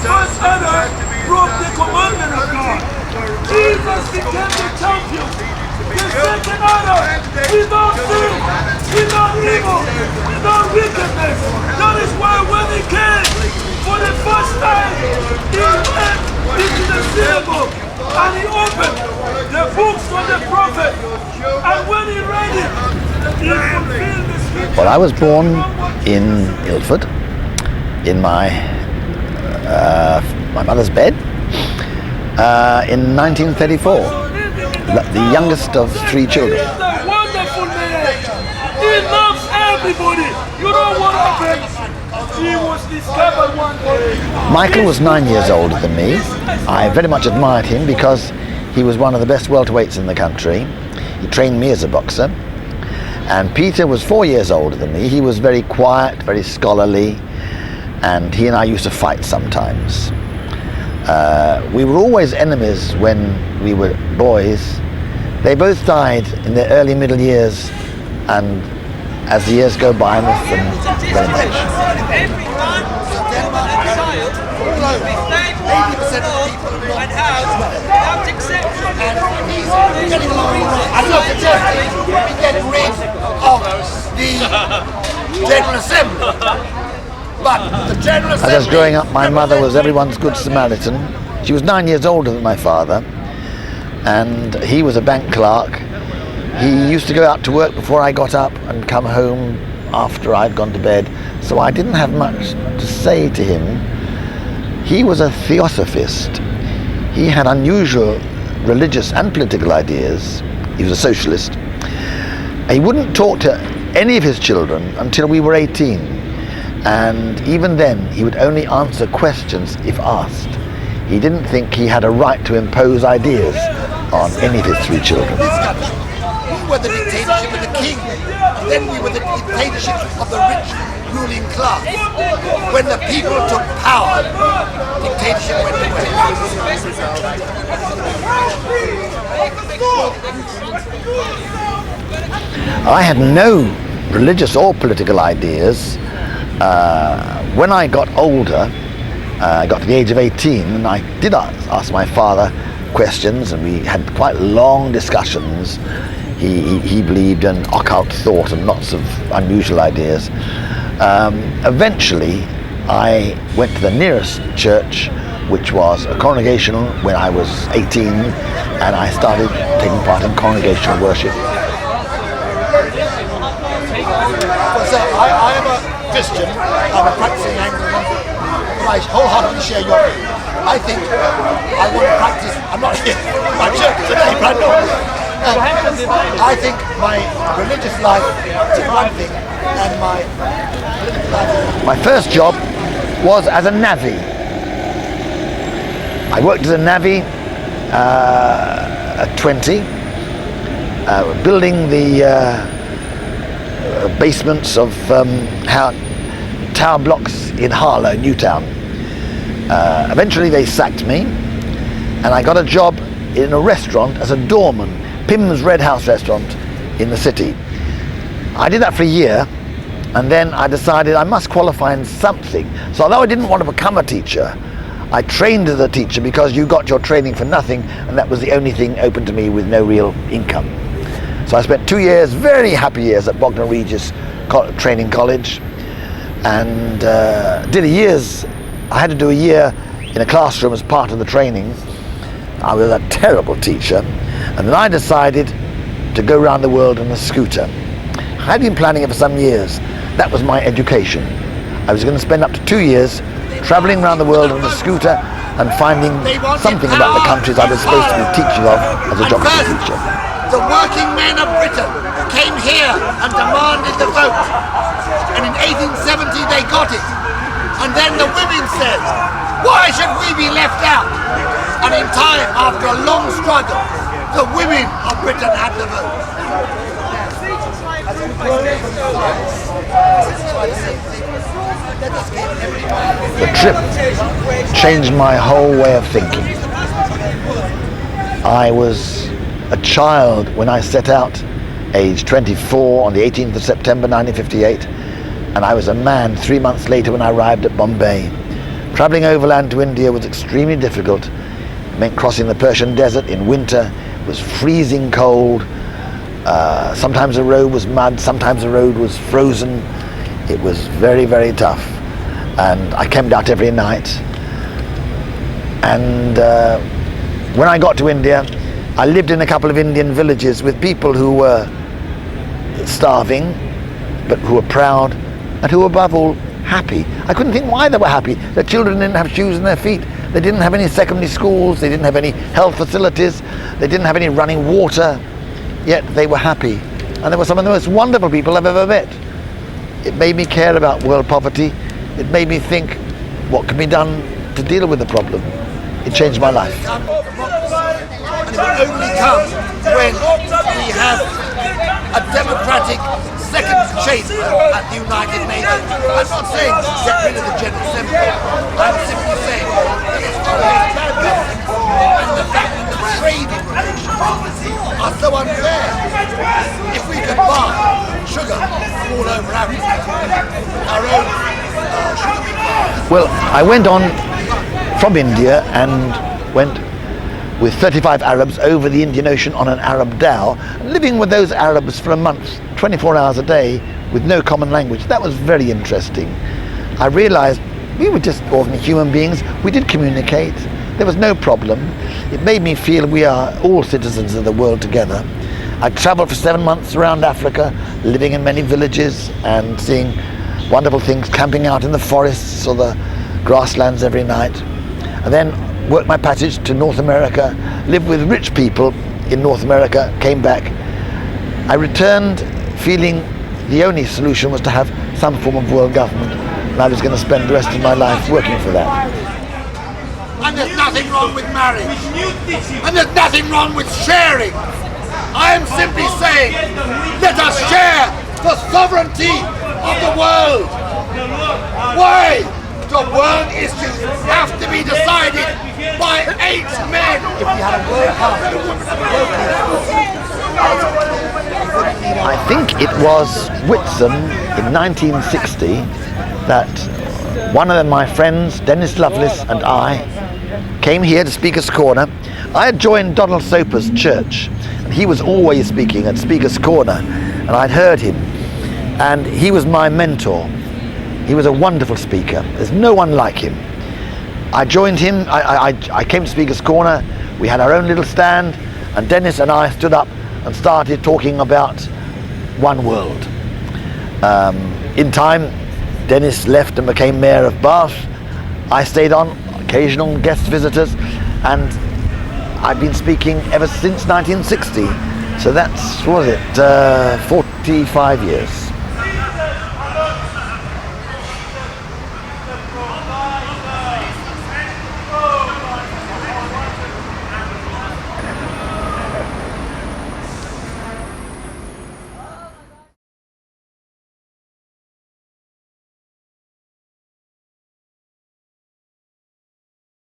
first Adam broke the commandment of God. Jesus became the champion. The second Adam, without sin, without evil, without wickedness. That is why when he came, for the first time, he went into the synagogue and he opened the books of the prophet. And when he read it, he fulfilled the scripture. Well, I was born in Ilford, in my mother's bed, in 1934. The youngest of 3 children. He's a wonderful man. He loves everybody. You know what happened? He was discovered one day. Michael was 9 years older than me. I very much admired him because he was one of the best welterweights in the country. He trained me as a boxer. And Peter was 4 years older than me. He was very quiet, very scholarly, and he and I used to fight sometimes. We were always enemies when we were boys. They both died in their early middle years, and as the years go by, I miss them very much. Every man, woman and child will be made one and have, without exception, Getting along all right. I'm not suggesting we get rid of the General Assembly. But the General Assembly... As I was growing up, my mother was everyone's good Samaritan. She was 9 years older than my father, and he was a bank clerk. He used to go out to work before I got up and come home after I'd gone to bed, so I didn't have much to say to him. He was a theosophist. He had unusual religious and political ideas. He was a socialist. He wouldn't talk to any of his children until we were 18. And even then, he would only answer questions if asked. He didn't think he had a right to impose ideas on any of his 3 children. We were the dictatorship of the king, and then we were the dictatorship of the rich ruling class. When the people took power, dictatorship went away. I had no religious or political ideas. When I got older, I got to the age of 18, and I did ask my father questions, and we had quite long discussions. He believed in occult thought and lots of unusual ideas. Eventually, I went to the nearest church, which was a congregational, when I was 18, and I started taking part in congregational worship. Well, sir, I am a Christian. I'm a practicing Anglican. I wholeheartedly share your view. I think I want to practice. I'm not here in my church today, but I think my religious life is one thing, and my political life is another. My first job was as a navvy. I worked as a navvy at 20, building the basements of tower blocks in Harlow, Newtown. Eventually they sacked me, and I got a job in a restaurant as a doorman, Pim's Red House restaurant in the city. I did that for a year, and then I decided I must qualify in something. So although I didn't want to become a teacher, I trained as a teacher because you got your training for nothing, and that was the only thing open to me with no real income. So I spent 2 years, very happy years, at Bognor Regis Training College, and I had to do a year in a classroom as part of the training. I was a terrible teacher, and then I decided to go around the world on a scooter. I had been planning it for some years. That was my education. I was going to spend up to 2 years traveling around the world on a scooter and finding something about the countries I was supposed to be teaching of as a geography teacher. The working men of Britain came here and demanded the vote, and in 1870 they got it. And then the women said, why should we be left out? And in time, after a long struggle, the women of Britain had the vote. The trip changed my whole way of thinking. I was a child when I set out, age 24, on the 18th of September 1958, and I was a man 3 months later when I arrived at Bombay. Travelling overland to India was extremely difficult. It meant crossing the Persian desert in winter. It was freezing cold. Sometimes the road was mud, sometimes the road was frozen. It was very, very tough. And I camped out every night. And when I got to India, I lived in a couple of Indian villages with people who were starving, but who were proud, and who were above all happy. I couldn't think why they were happy. Their children didn't have shoes on their feet. They didn't have any secondary schools. They didn't have any health facilities. They didn't have any running water. Yet they were happy. And they were some of the most wonderful people I've ever met. It made me care about world poverty. It made me think what can be done to deal with the problem. It changed my life. And it will only come when we have a democratic second chamber at the United Nations. I'm not saying get rid of the General Assembly. I'm simply saying that it's always bad government and the fact that the trading relations are so unfair. If we could buy sugar all over Africa, our own sugar beet. Well, I went on from India and went with 35 Arabs over the Indian Ocean on an Arab dhow, living with those Arabs for a month, 24 hours a day, with no common language. That was very interesting. I realized we were just ordinary human beings. We did communicate. There was no problem. It made me feel we are all citizens of the world together. I traveled for 7 months around Africa, living in many villages and seeing wonderful things, camping out in the forests or the grasslands every night. And then worked my passage to North America, lived with rich people in North America, came back. I returned feeling the only solution was to have some form of world government, and I was going to spend the rest of my life working for that. And there's nothing wrong with marriage. And there's nothing wrong with sharing. I am simply saying, let us share the sovereignty of the world. Why? The world issues have to be decided by 8 men. If we had a world I think it was Whitsun in 1960 that one of my friends, Dennis Lovelace, and I came here to Speaker's Corner. I had joined Donald Soper's church, and he was always speaking at Speaker's Corner, and I'd heard him, and he was my mentor. He was a wonderful speaker. There's no one like him. I joined him. I came to Speaker's Corner. We had our own little stand, and Dennis and I stood up and started talking about one world. In time, Dennis left and became mayor of Bath. I stayed on, occasional guest visitors, and I've been speaking ever since 1960. So that's, what was it, 45 years.